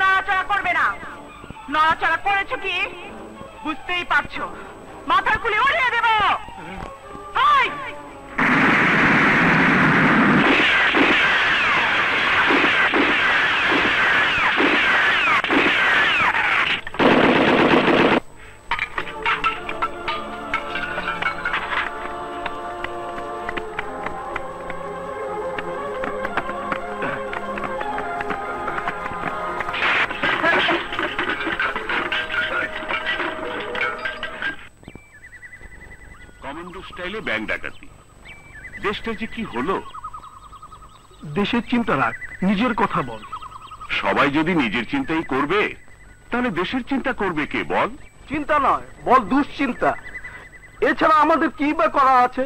নড়াচড়া করবে না। নড়াচড়া করেছো কি বুঝতেই পারছো। মাথার খুলে উড়িয়ে দেব। স্টাইলে ব্যাংক ডাকাতি। দেশটা যে কি হলো। দেশের চিন্তা রাখ, নিজের কথা বল। সবাই যদি নিজের চিন্তাই করবে তাহলে দেশের চিন্তা করবে কে বল? চিন্তা নয়, বল দুশ্চিন্তা। এছাড়া আমাদের কি বা করা আছে?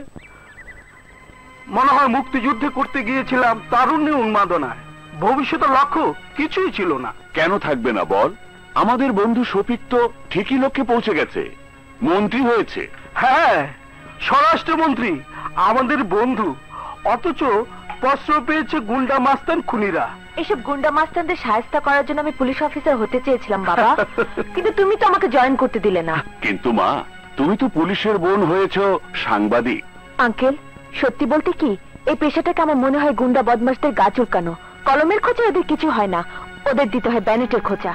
মনে হয় মুক্তিযুদ্ধে করতে গিয়েছিলাম তারুণ্য উন্মাদনায়, ভবিষ্যতের লক্ষ্য কিছুই ছিল না। কেন থাকবে না বল? আমাদের বন্ধু শফিক তো ঠিকই লক্ষ্যে পৌঁছে গেছে, মন্ত্রী হয়েছে। হ্যাঁ, স্বরাষ্ট্রমন্ত্রী আমাদের বন্ধু, অথচ প্রশ্রয় পেয়েছে গুন্ডা মাস্তান খুনিরা। এসব গুন্ডা মাস্তানদের শায়েস্তা করার জন্য আমি পুলিশ অফিসার হতে চেয়েছিলাম বাবা, কিন্তু তুমি তো আমাকে জয়েন করতে দিলে না। কিন্তু মা, তুমি তো পুলিশের বোন হয়েছো সাংবাদিক। আঙ্কেল, সত্যি বলতে কি, এই পেশাটাকে আমার মনে হয় গুন্ডা বদমাশদের গা চুলকানো। কলমের খোঁচা ওদের কিছু হয় না, ওদের দিতে হয় ব্যানেটের খোঁচা।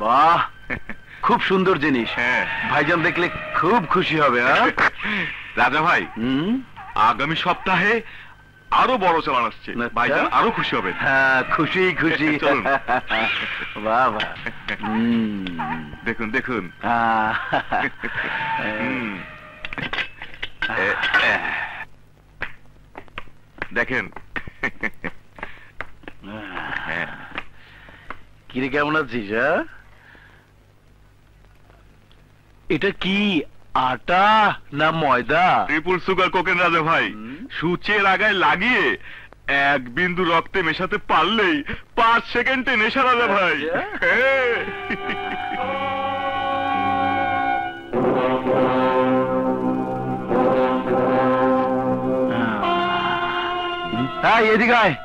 বাহ, খুব সুন্দর জিনিস। ভাইজান দেখলে খুব খুশি হবে। রাজা ভাই, আগামী সপ্তাহে আরো বড় চালান আসছে, ভাইজান আরো খুশি হবে। হ্যাঁ, খুশি খুশি। বাহ বাহ, দেখুন দেখুন। দেখেন কিরে, কেমন আছিস? এটা কি আটা না ময়দা? ট্রিপল সুগার কোকেন রাজা ভাই। সূচের আগায় লাগিয়ে 1 বিন্দু রক্তে মেশাতে পারলেই 5 সেকেন্ডে নেশা রাজা ভাই। হ্যাঁ, এদিকে আয়।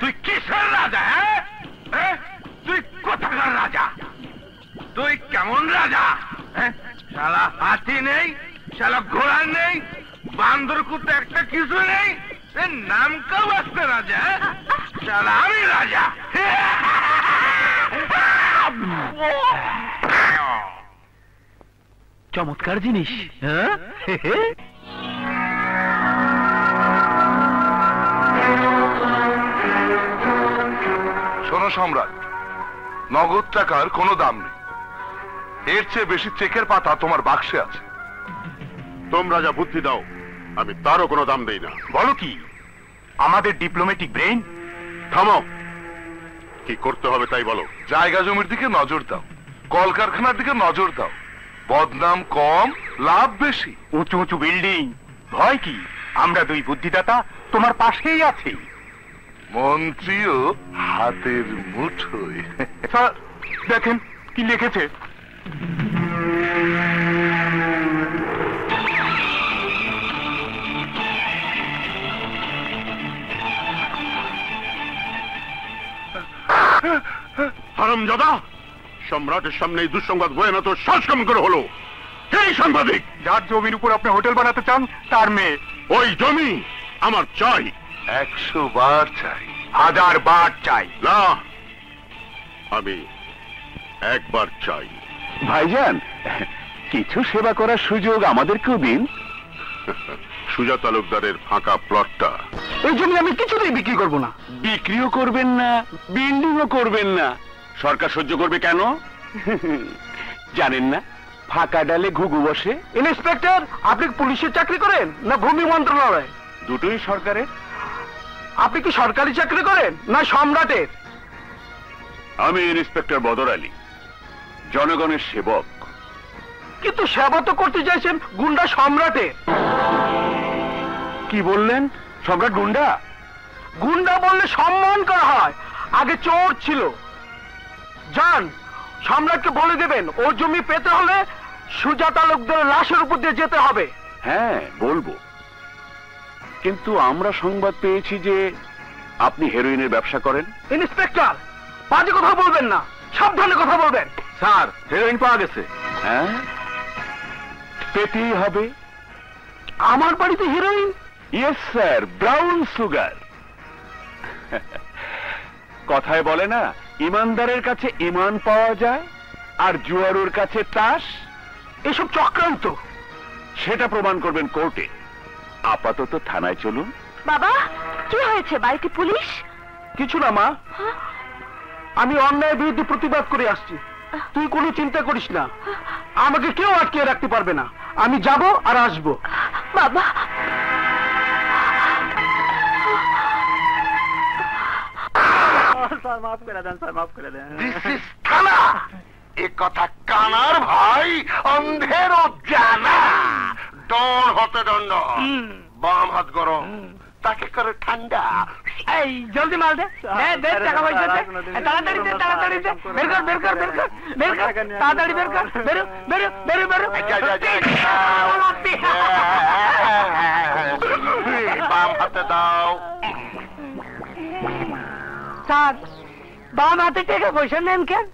তুই কিসের রাজা? তুই কোথাকার রাজা? তুই কেমন রাজা? শালা হাতি নেই, শালা ঘোড়া নেই, বান্দর কুত্তা একটা কিছু নেই, নাম কেউ আসতে রাজা? শালা আমি রাজা। চমৎকার জিনিস। শোনো সম্রাট, নগদ টাকার কোনো দাম নেই, এর চেয়ে বেশি চেকের পাতা তোমার বাক্সে আছে। তোমরা যা বুদ্ধি দাও, আমি তারও কোনো দাম দেই না। বলো কি, আমাদের ডিপ্লোম্যাটিক ব্রেইন? থামো, কি করতে হবে তাই বলো। জায়গা জমির দিকে নজর দাও, কলকারখানার দিকে নজর দাও, বদনাম কম, লাভ বেশি। উঁচু উঁচু বিল্ডিং, ভয় কি? আমরা 2 বুদ্ধিদাতা তোমার পাশেই আছি। মন্ত্রীও হাতের মুঠোয়। দেখেন কি লিখেছে। হারামজাদা, সম্রাটের সামনে এই দুঃসংবাদ বয়ে না তো সাহস কেমন করে হলো? এই সাংবাদিক, যার জমির উপর আপনি হোটেল বানাতে চান তার মেয়ে। ওই জমি আমার চাই। 100 বার চাই, 1000 বার চাই না, আমি একবার চাই। ভাইজান, কিছু সেবা করার সুযোগ আমাদেরকেও দিন। সুজা তালুকদারের ফাঁকা প্লটটা এই জমি আমি কিছুতেই বিক্রি করব না। বিক্রিও করবেন না, বিল্ডিংও করবেন না, সরকার সহ্য করবে কেন? জানেন না, ফাঁকা ডালে ঘুঘু বসে। ইন্সপেক্টর, আপনি পুলিশের চাকরি করেন না ভূমি মন্ত্রণালয়? দুটোই সরকারের। আপনি কি সরকারি চাকরি করেন না সম্রাটের? আমি ইন্সপেক্টর বদর আলী, জনগণের সেবক। কিন্তু সেবা তো করতে চাইছেন গুন্ডা সম্রাটের। কি বললেন? সম্রাট গুন্ডা? গুন্ডা বললে সম্মান করা হয়, আগে চোর ছিল। যান, সম্রাটকে বলে দেবেন ওর জমি পেতে হলে সুজাতা লোকদের লাশের উপর দিয়ে যেতে হবে। হ্যাঁ, বলবো। কিন্তু আমরা সংবাদ পেয়েছি যে আপনি হেরোইনের ব্যবসা করেন। ইন্সপেক্টর, বাজে কথা বলবেন না, সাবধানে কথা বলবেন। স্যার, হেরোইন পাওয়া গেছে। হ্যাঁ, পেতেই হবে। আমার বাড়িতে heroine? Yes sir, brown sugar. কথায় বলে না, ইমানদারের কাছে ইমান পাওয়া যায় আর জুয়ারুর কাছে তাস। এসব চক্রান্ত। সেটা প্রমাণ করবেন কোর্টে। আপাতত থানায় চলুন। বাবা, কি হয়েছে? বাড়িতে পুলিশ? কিছু না মা, আমি অন্যায়ের বিরুদ্ধে প্রতিবাদ করে আসছি। তুই কোনো চিন্তা করিস না, আমাকে কেউ আটকে রাখতে পারবে না। আমি যাব আর আসবো। বাবা, মাফ করে দেন স্যার, মাফ করে দেন। দিস ইজ থানা। এ কথা কানার ভাই অন্ধেরও জানা। ডন হতে দণ্ড, বাম হাত গরম, তাকে করে ঠান্ডা। এই জলদি মাল দে, দে টাকা পয়সা দে, তাড়াতাড়ি দে, তাড়াতাড়ি দে, বের কর, বের কর, বের কর, বের কর, তাড়াতাড়ি বের কর, বেরো, বেরো, বেরো, বেরো। বাম হাতে দাও। স্যার, বাম হাতে টাকা পয়সা নেন কেন?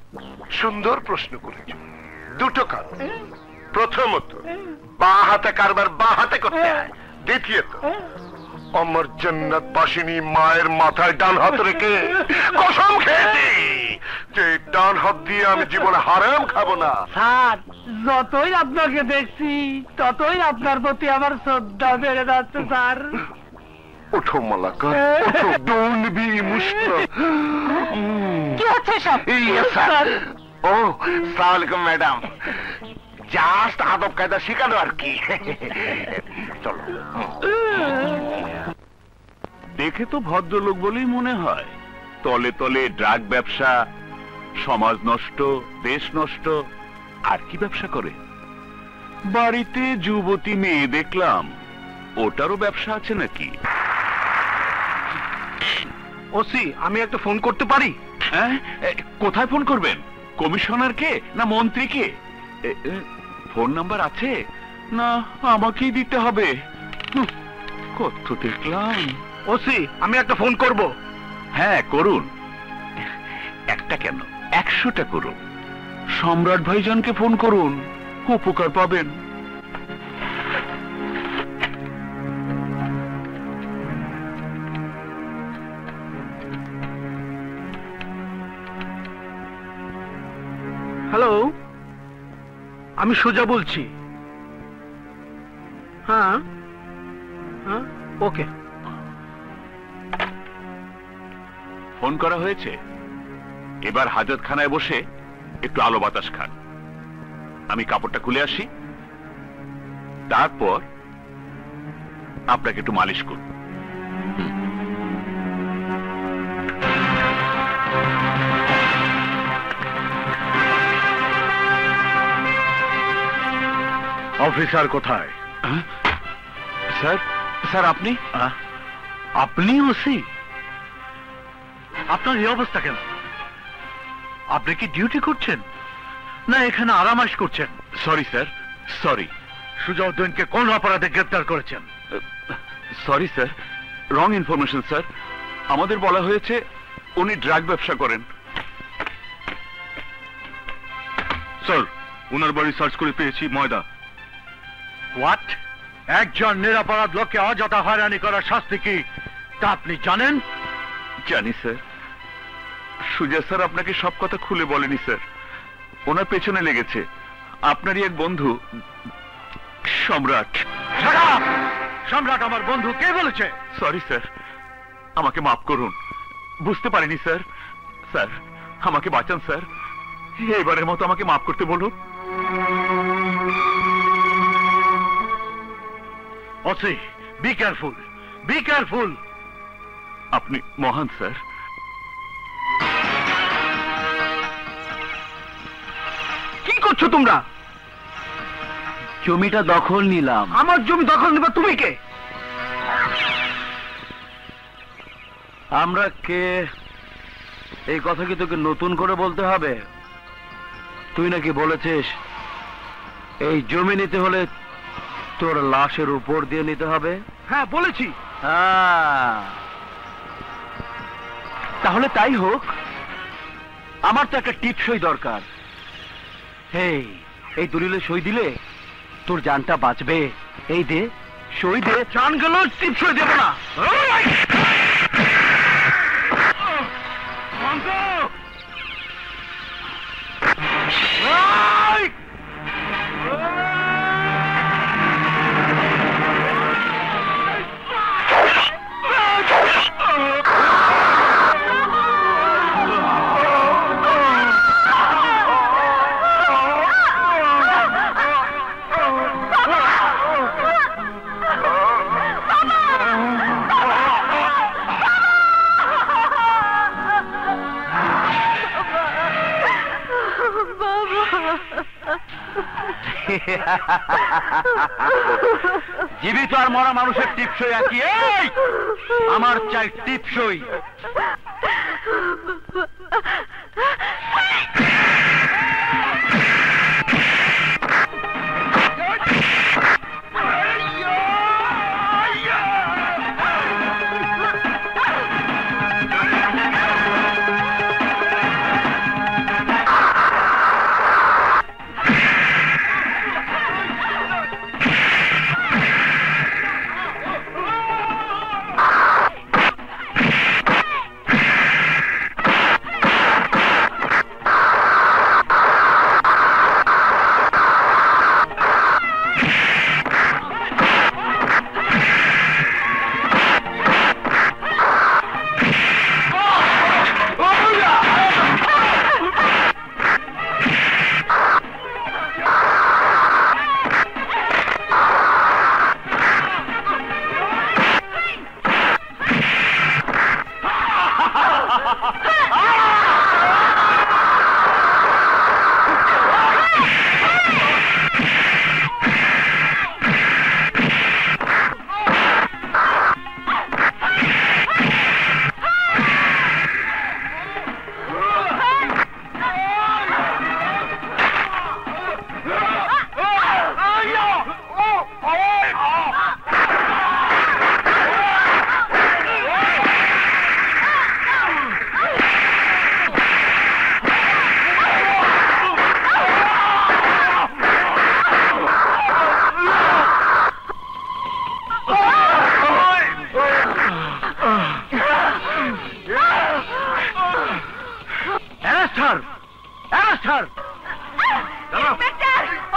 সুন্দর প্রশ্ন করেছ। দুটো কারণ। প্রথমত, বাঁ হাতে কারবার বাঁ হাতে করতে হয়। দ্বিতীয়ত, অমর জান্নাত বাসিনী মায়ের মাথায় ডান হাত রেখে কসম খেয়েছি যে ডান হাত দিয়ে আমি জীবনে হারাম খাবো না। স্যার, যতই আপনাকে দেখছি ততই আপনার প্রতি আমার শ্রদ্ধা বেড়ে যাচ্ছে স্যার। উঠো মালাকার, উঠো, ডোন্ট বি ইমোশনাল। কি হচ্ছে সব? স্যার, ও আসসালামু আলাইকুম ম্যাডাম। জাস্ট আদব কায়দা শেখানো আর কি। চলো। দেখে তো ভদ্রলোক বলেই মনে হয়। তলে তলে ড্রাগ ব্যবসা, সমাজ নষ্ট, দেশ নষ্ট। আর কি ব্যবসা করে? বাড়িতে যুবতী মেয়ে দেখলাম, ওটারও ব্যবসা আছে নাকি? ওসি, আমি একটা ফোন করতে পারি? হ্যাঁ, কোথায় ফোন করবেন? কমিশনারকে না মন্ত্রীকে? ফোন নাম্বার আছে না আমাকেই দিতে হবে? কত দেখলাম। ওসি, আমি একটা ফোন করব। হ্যাঁ, করুন। একটা কেন, 100টা করুন। সম্রাট ভাইজানকে ফোন করুন, উপকার পাবেন। হ্যালো, আমি সোজা বলছি। হ্যাঁ হ্যাঁ, ওকে। ফোন করা হয়েছে। এবার হাজতখানায় বসে একটু আলো বাতাস খান। আমি কাপড়টা খুলে আসি, তারপর আপনাকে একটু মালিশ করব। অফিসার কোথায়? স্যার, স্যার আপনি? আপনি ওসি? আপনার এই অবস্থা কেন? আপনি কি ডিউটি করছেন না এখানে আরামাইশ করছেন? Sorry sir, sorry. সুজাউদ্দিনকে কোন অপরাধে গ্রেফতার করেছেন? Sorry sir, wrong information sir. আমাদের বলা হয়েছে উনি ড্রাগ ব্যবসা করেন। স্যার, উনার বাড়ি সার্চ করে পেয়েছি ময়দা। হোয়াট? একজন নিরাপরাধ লোককে অযথা হয়রানি করার শাস্তি কি তা আপনি জানেন? জানি স্যার। সুজা স্যার আপনাকে সব কথা খুলে বলেনি স্যার। ওনার পেছনে লেগেছে আপনারই এক বন্ধু সম্রাট। সম্রাট আমার বন্ধু? কে বলেছে? সরি স্যার, আমাকে মাফ করুন, বুঝতে পারিনি স্যার। স্যার আমাকে বাঁচান স্যার, এবারের মতো আমাকে মাফ করতে বলুন। অসি, বি কেয়ারফুল, বি কেয়ারফুল। আপনি মহান স্যার। কি করছো তোমরা? জমিটা দখল নিলাম। আমার জমি দখল নেবে তুমি কে? আমরা কে এই কথা কি তোকে নতুন করে বলতে হবে? তুই নাকি বলেছিস এই জমি নিতে হলে তোর লাশের উপর দিয়ে নিতে হবে। হ্যাঁ বলেছি। তাহলে তাই হোক, আমার তো একটা টিপসই দরকার। এই দলিলে সই দিলে তোর জানটা বাঁচবে। এই দে, সই দে। জান গেল, টিপসই দেব না। জীবিত আর মরা মানুষের টিপসই একই। এই আমার চাই টিপসই।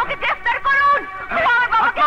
ওকে গ্রেফতার করুন। আমার বাবাকে